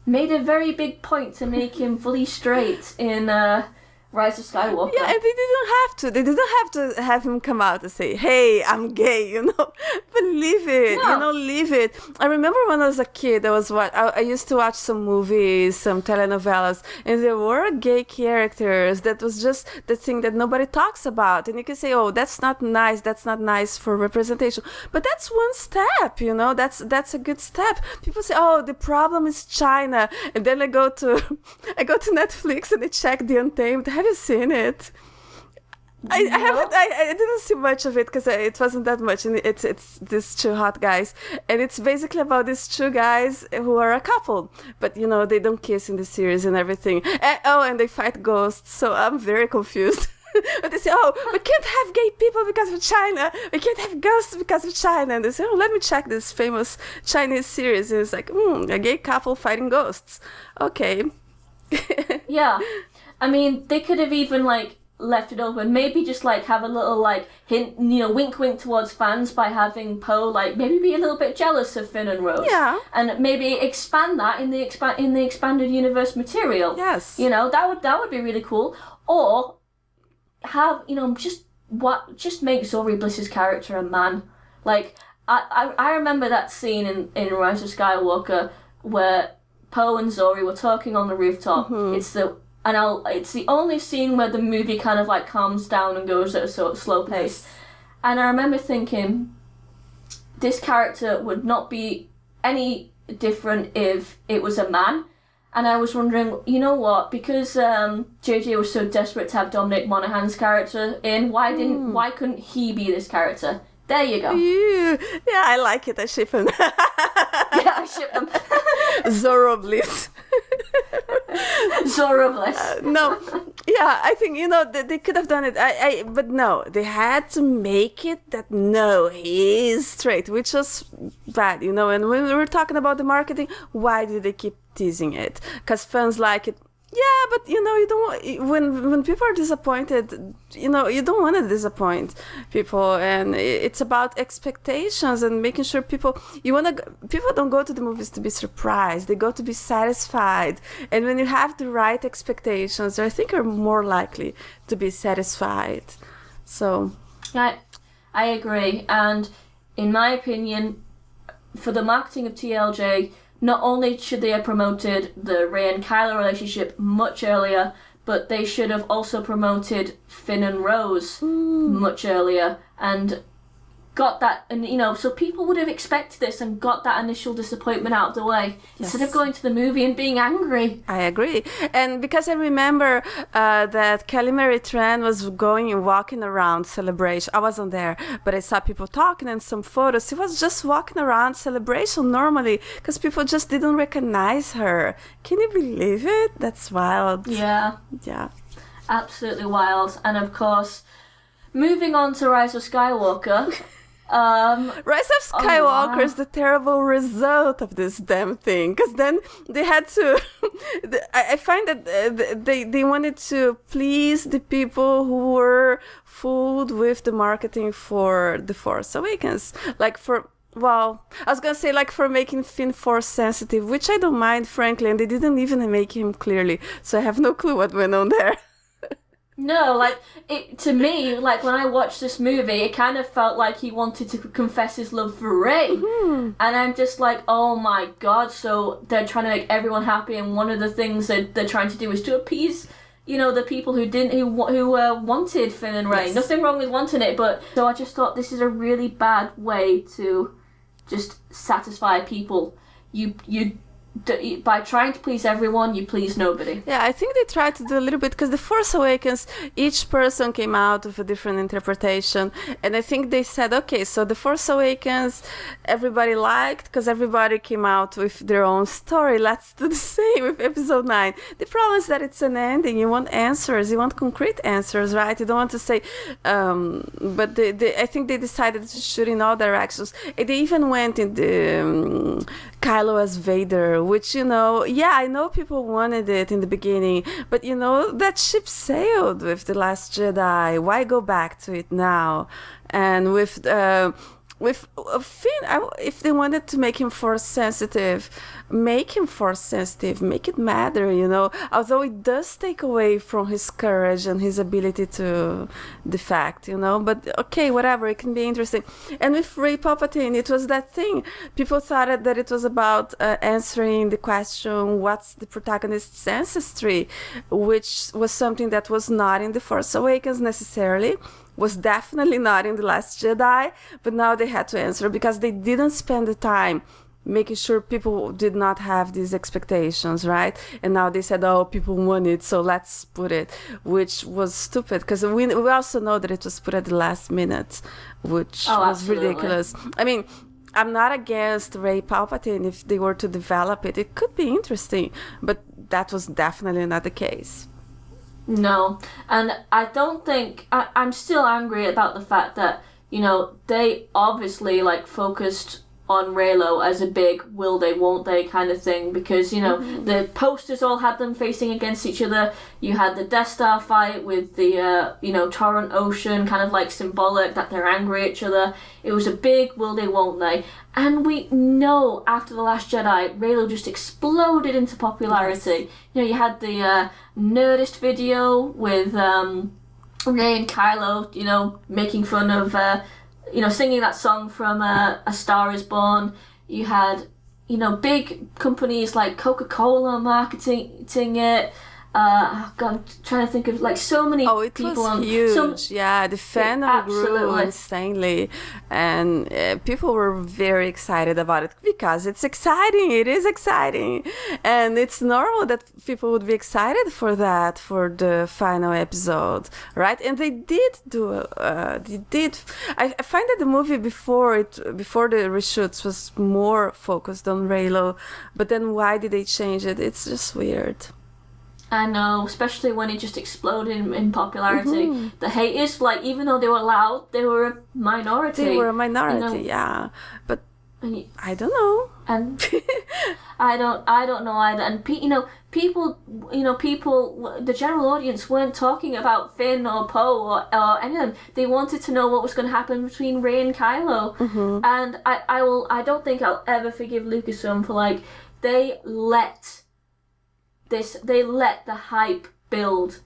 made a very big point to make him fully straight in Rise of Skywalker.
Yeah, and they didn't have to. They didn't have to have him come out and say, hey, I'm gay, But leave it,
no.
Leave it. I remember when I was a kid, I used to watch some movies, some telenovelas, and there were gay characters. That was just the thing that nobody talks about. And you can say, oh, that's not nice for representation. But that's one step, That's a good step. People say, oh, the problem is China. And then I go to Netflix and I check The Untamed. Have you seen it? I haven't. I didn't see much of it because it wasn't that much. And it's these two hot guys, and it's basically about these two guys who are a couple, but they don't kiss in the series and everything. And they fight ghosts. So I'm very confused. But they say, oh, we can't have gay people because of China. We can't have ghosts because of China. And they say, oh, let me check this famous Chinese series. And it's like, a gay couple fighting ghosts. Okay.
Yeah. I mean, they could have even, left it open. Maybe just, have a little, hint, wink towards fans by having Poe, maybe be a little bit jealous of Finn and Rose.
Yeah.
And maybe expand that in the expanded universe material.
Yes.
That would be really cool. Or have, just make Zori Bliss's character a man. I remember that scene in Rise of Skywalker where Poe and Zori were talking on the rooftop. Mm-hmm. It's the only scene where the movie kind of calms down and goes at a sort of slow pace. Yes. And I remember thinking, this character would not be any different if it was a man. And I was wondering, you know what? Because JJ was so desperate to have Dominic Monaghan's character in, why couldn't he be this character? There you go.
Yeah, I like it. I ship him.
Yeah, I ship them.
Zoro Bliss.
Zoro Bliss.
No, yeah, I think they could have done it. But no, they had to make it that no, he is straight, which was bad, And when we were talking about the marketing, why did they keep teasing it? Because fans like it. Yeah, but you don't when people are disappointed, you don't want to disappoint people, and it's about expectations and making sure people don't go to the movies to be surprised. They go to be satisfied, and when you have the right expectations, I think you're more likely to be satisfied. So
I agree, and in my opinion, for the marketing of TLJ, not only should they have promoted the Rey and Kylo relationship much earlier, but they should have also promoted Finn and Rose much earlier, and got that, and so people would have expected this and got that initial disappointment out of the way, instead of going to the movie and being angry.
I agree. And because I remember that Kelly Marie Tran was walking around Celebration. I wasn't there, but I saw people talking and some photos. She was just walking around Celebration normally because people just didn't recognize her. Can you believe it? That's wild.
Yeah, absolutely wild. And of course, moving on to Rise of Skywalker.
Rise of Skywalker is the terrible result of this damn thing, because then they had to I find that they wanted to please the people who were fooled with the marketing for The Force Awakens, I was gonna say for making Finn Force sensitive, which I don't mind, frankly, and they didn't even make him clearly, so I have no clue what went on there.
No, to me, when I watched this movie, it kind of felt like he wanted to confess his love for Rey. Mm-hmm. And I'm just like, oh my god, so they're trying to make everyone happy, and one of the things that they're trying to do is to appease, the people who wanted Finn and Rey. Yes. Nothing wrong with wanting it, but so I just thought this is a really bad way to just satisfy people. By trying to please everyone, you please nobody.
Yeah, I think they tried to do a little bit, because The Force Awakens, each person came out with a different interpretation, and I think they said, okay, so The Force Awakens everybody liked because everybody came out with their own story. Let's do the same with Episode 9. The problem is that it's an ending. You want answers. You want concrete answers, right? You don't want to say, but I think they decided to shoot in all directions. And they even went in the Kylo as Vader, which, I know people wanted it in the beginning, but, that ship sailed with The Last Jedi. Why go back to it now? And with Finn, if they wanted to make him Force sensitive, make it matter, although it does take away from his courage and his ability to defect, but okay, whatever, it can be interesting. And with Rey Palpatine, it was that thing. People thought that it was about answering the question, what's the protagonist's ancestry, which was something that was not in The Force Awakens necessarily, was definitely not in The Last Jedi, but now they had to answer because they didn't spend the time making sure people did not have these expectations, right? And now they said, oh, people want it, so let's put it, which was stupid, because we also know that it was put at the last minute, which was absolutely ridiculous. I mean, I'm not against Rey Palpatine if they were to develop it. It could be interesting, but that was definitely not the case.
No, and I don't think... I'm still angry about the fact that, they obviously, focused on Reylo as a big will they, won't they kind of thing, because, the posters all had them facing against each other. You had the Death Star fight with the, Torrent Ocean, kind of symbolic that they're angry at each other. It was a big will they, won't they. And we know after The Last Jedi, Reylo just exploded into popularity. Yes. You had the Nerdist video with Rey and Kylo, making fun of... singing that song from A Star Is Born. You had, big companies like Coca-Cola marketing it. I'm trying to think of so many people.
Oh, it was huge. The fandom grew insanely, and people were very excited about it because it's exciting. It is exciting, and it's normal that people would be excited for that, for the final episode, right? And they did do. I find that the movie before the reshoots was more focused on Reylo, but then why did they change it? It's just weird.
I know, especially when it just exploded in popularity. Mm-hmm. The haters, even though they were loud, they were a minority.
Yeah. But
And
I don't know.
And I don't know either. And people, the general audience weren't talking about Finn or Poe or anything. They wanted to know what was going to happen between Rey and Kylo.
Mm-hmm.
And I don't think I'll ever forgive Lucasfilm for, like, they let the hype build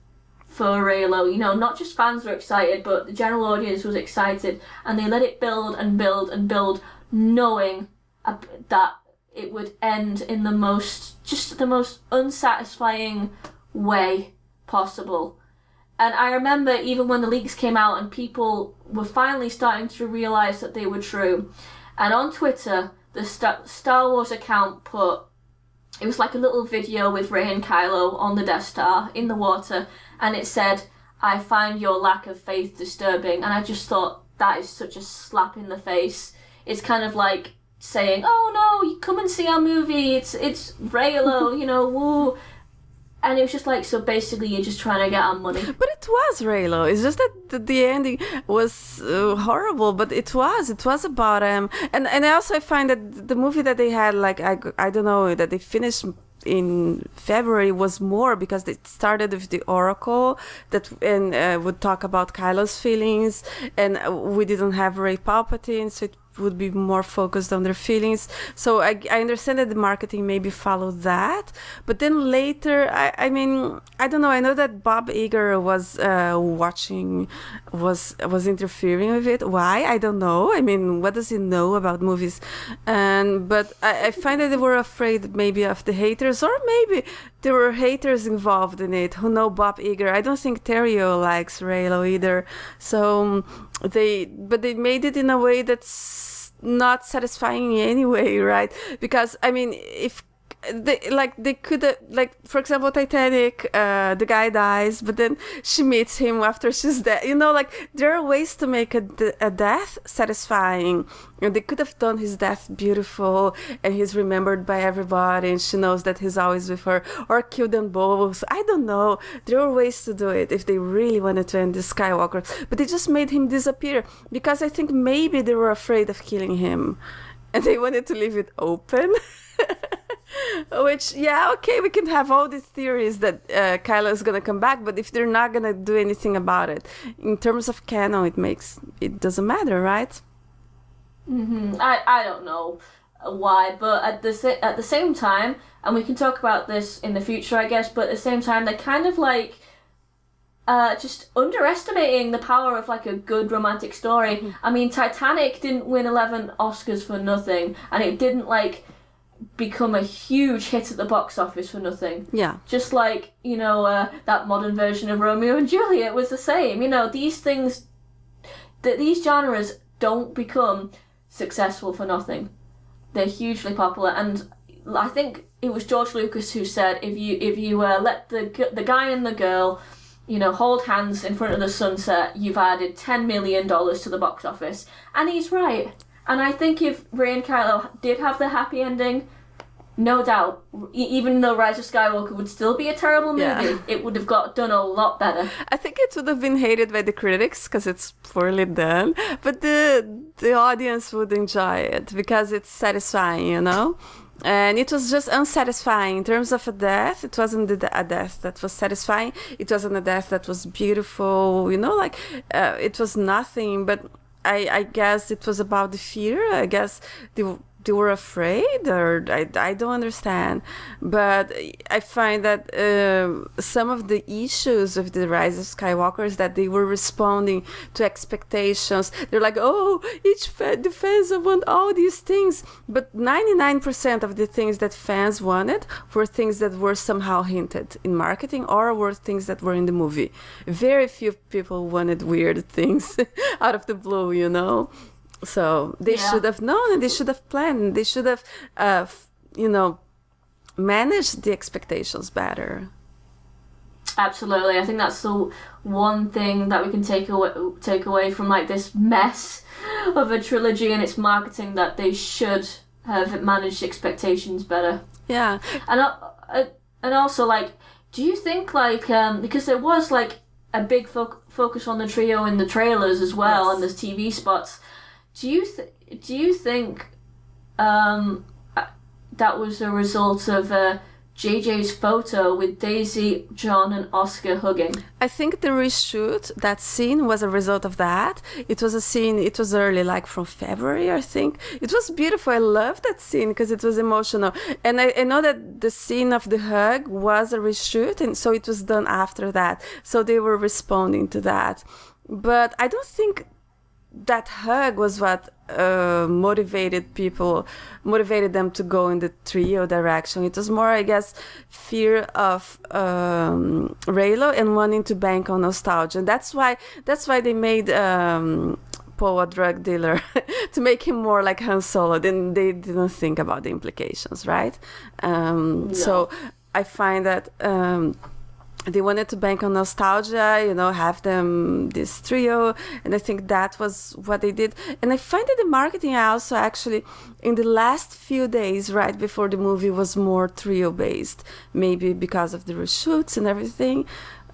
for Reylo. You know, not just fans were excited, but the general audience was excited, and they let it build and build and build, knowing that it would end in the most unsatisfying way possible. And I remember even when the leaks came out and people were finally starting to realise that they were true, and on Twitter, the Star Wars account it was like a little video with Rey and Kylo on the Death Star in the water, and it said, "I find your lack of faith disturbing." And I just thought, that is such a slap in the face. It's kind of like saying, "Oh no, you come and see our movie, it's Reylo, woo." And it was just like, so basically you're just trying to get our money.
But it was Reylo. It's just that the ending was horrible, but it was about him. And I find that the movie that they had, like, I don't know, that they finished in February was more because it started with the Oracle and would talk about Kylo's feelings, and we didn't have Rey Palpatine, so it would be more focused on their feelings. So I understand that the marketing maybe followed that, but then later, I mean, I don't know. I know that Bob Iger was was interfering with it. Why? I don't know. I mean, what does he know about movies? But I find that they were afraid maybe of the haters, or maybe there were haters involved in it who know Bob Iger. I don't think Terrio likes Reylo either. So they made it in a way that's not satisfying anyway, right? Because I mean, if they could have, like, for example, Titanic, the guy dies, but then she meets him after she's dead. Like, there are ways to make a death satisfying. And they could have done his death beautiful, and he's remembered by everybody, and she knows that he's always with her, or kill them both. I don't know. There are ways to do it if they really wanted to end the Skywalker. But they just made him disappear because I think maybe they were afraid of killing him, and they wanted to leave it open. Which, yeah, okay, we can have all these theories that Kylo is gonna come back, but if they're not gonna do anything about it, in terms of canon, it doesn't matter, right?
Mm-hmm. I don't know why, but at the same time, and we can talk about this in the future, I guess, but at the same time, they're kind of like just underestimating the power of, like, a good romantic story. Mm-hmm. I mean, Titanic didn't win 11 Oscars for nothing, and it didn't, like, become a huge hit at the box office for nothing.
Yeah.
Just like, that modern version of Romeo and Juliet was the same. These things, these genres don't become successful for nothing. They're hugely popular, and I think it was George Lucas who said, if you let the guy and the girl, hold hands in front of the sunset, you've added $10 million to the box office. And he's right. And I think if Rey and Kylo did have the happy ending, no doubt, even though Rise of Skywalker would still be a terrible movie, it would have done a lot better.
I think it would have been hated by the critics because it's poorly done, but the audience would enjoy it because it's satisfying, And it was just unsatisfying in terms of a death. It wasn't a death that was satisfying. It wasn't a death that was beautiful, it was nothing. But I guess it was about the fear. I guess they were afraid, or I don't understand. But I find that some of the issues of the Rise of Skywalker is that they were responding to expectations. They're like, oh, the fans want all these things. But 99% of the things that fans wanted were things that were somehow hinted in marketing or were things that were in the movie. Very few people wanted weird things out of the blue, So they should have known, and they should have planned. They should have, managed the expectations better.
Absolutely, I think that's the one thing that we can take away from, like, this mess of a trilogy and its marketing, that they should have managed expectations better.
Yeah,
and also, like, do you think, like, because there was, like, a big focus on the trio in the trailers as well, and the TV spots. Do you think that was a result of JJ's photo with Daisy, John, and Oscar hugging.
I think the reshoot, that scene, was a result of that. It was a scene, it was early, like from February, I think. It was beautiful. I loved that scene because it was emotional. And I know that the scene of the hug was a reshoot, and so it was done after that. So they were responding to that. But I don't think that hug was what motivated them to go in the trio direction. It was more, I guess, fear of Raylo and wanting to bank on nostalgia. And that's why they made Poe a drug dealer to make him more like Han Solo. Then they didn't think about the implications, right? No. So I find that they wanted to bank on nostalgia, have them this trio, and I think that was what they did. And I find that the marketing also actually, in the last few days, right before the movie, was more trio-based, maybe because of the reshoots and everything.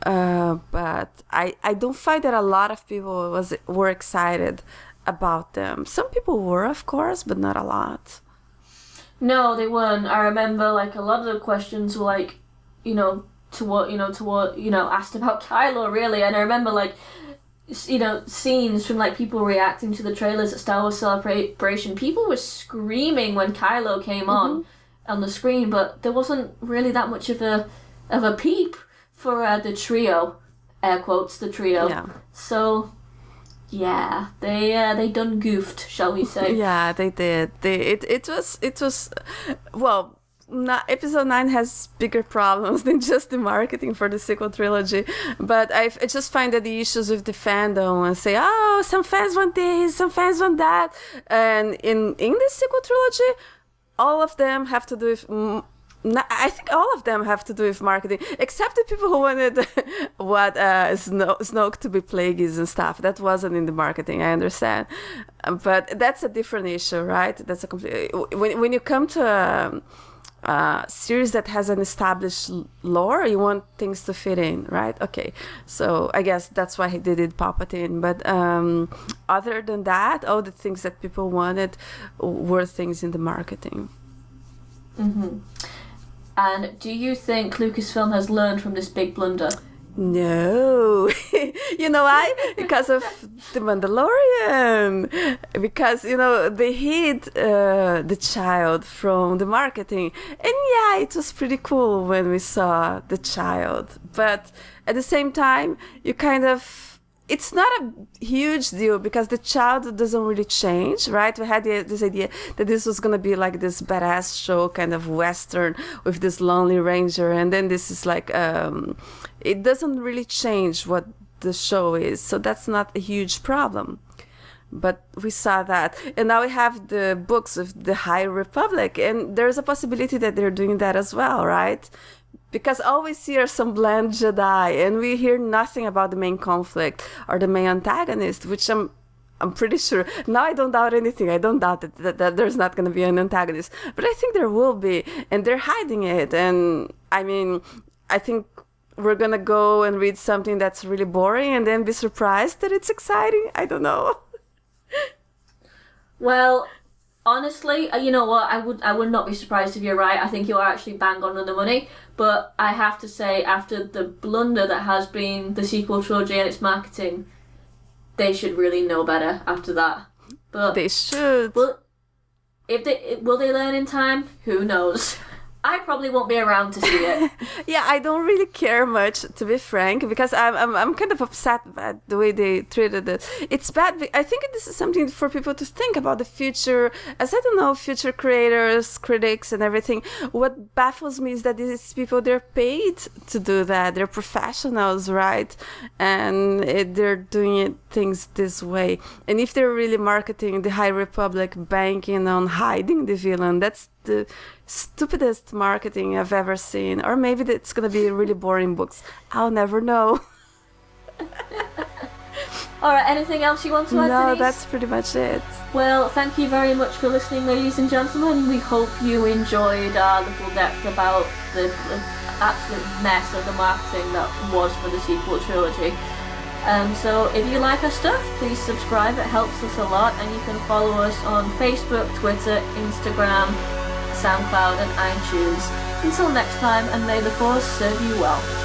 But I don't find that a lot of people were excited about them. Some people were, of course, but not a lot.
No, they weren't. I remember, like, a lot of the questions were like, asked about Kylo, really. And I remember, like, scenes from, like, people reacting to the trailers at Star Wars Celebration. People were screaming when Kylo came on the screen, but there wasn't really that much of a peep for the trio, air quotes, the trio.
Yeah.
So, yeah, they done goofed, shall we say?
Yeah, they did. It was well. Episode 9 has bigger problems than just the marketing for the sequel trilogy, but I just find that the issues with the fandom and say, oh, some fans want this, some fans want that, and in the sequel trilogy, all of them have to do with. I think all of them have to do with marketing, except the people who wanted what Snoke to be Plagueis and stuff. That wasn't in the marketing, I understand, but that's a different issue, right? That's a complete. When you come to series that has an established lore, you want things to fit in, right? Okay, so I guess that's why they did Palpatine. But other than that, all the things that people wanted were things in the marketing.
Mm-hmm. And do you think Lucasfilm has learned from this big blunder?
No. You know why? Because of The Mandalorian. Because, they hid the child from the marketing. And yeah, it was pretty cool when we saw the child. But at the same time, you kind of... It's not a huge deal because the child doesn't really change, right? We had this idea that this was going to be like this badass show, kind of Western with this lonely ranger. And then this is like, it doesn't really change what the show is. So that's not a huge problem. But we saw that. And now we have the books of the High Republic. And there's a possibility that they're doing that as well, right? Because all we see are some bland Jedi, and we hear nothing about the main conflict or the main antagonist, which I'm pretty sure. Now I don't doubt anything. I don't doubt that there's not going to be an antagonist. But I think there will be, and they're hiding it. And, I mean, I think we're going to go and read something that's really boring and then be surprised that it's exciting. I don't know.
Well... Honestly, you know what? I would not be surprised if you're right. I think you are actually bang on the money. But I have to say, after the blunder that has been the sequel trilogy and its marketing, they should really know better after that. But
they should.
Will they learn in time? Who knows? I probably won't be around to see it.
Yeah, I don't really care much, to be frank, because I'm kind of upset about the way they treated it. It's bad. I think this is something for people to think about the future. As I don't know, future creators, critics, and everything. What baffles me is that these people, they're paid to do that. They're professionals, right? And they're doing things this way. And if they're really marketing the High Republic, banking on hiding the villain, that's the stupidest marketing I've ever seen. Or maybe it's gonna be really boring books. I'll never know.
Alright, anything else you want to add,
No,
Denise?
that's pretty much it.
Well, thank you very much for listening, ladies and gentlemen. We hope you enjoyed our little depth about the absolute mess of the marketing that was for the sequel trilogy. So if you like our stuff, please subscribe. It helps us a lot, and you can follow us on Facebook, Twitter, Instagram, SoundCloud, and iTunes. Until next time, and may the Force serve you well.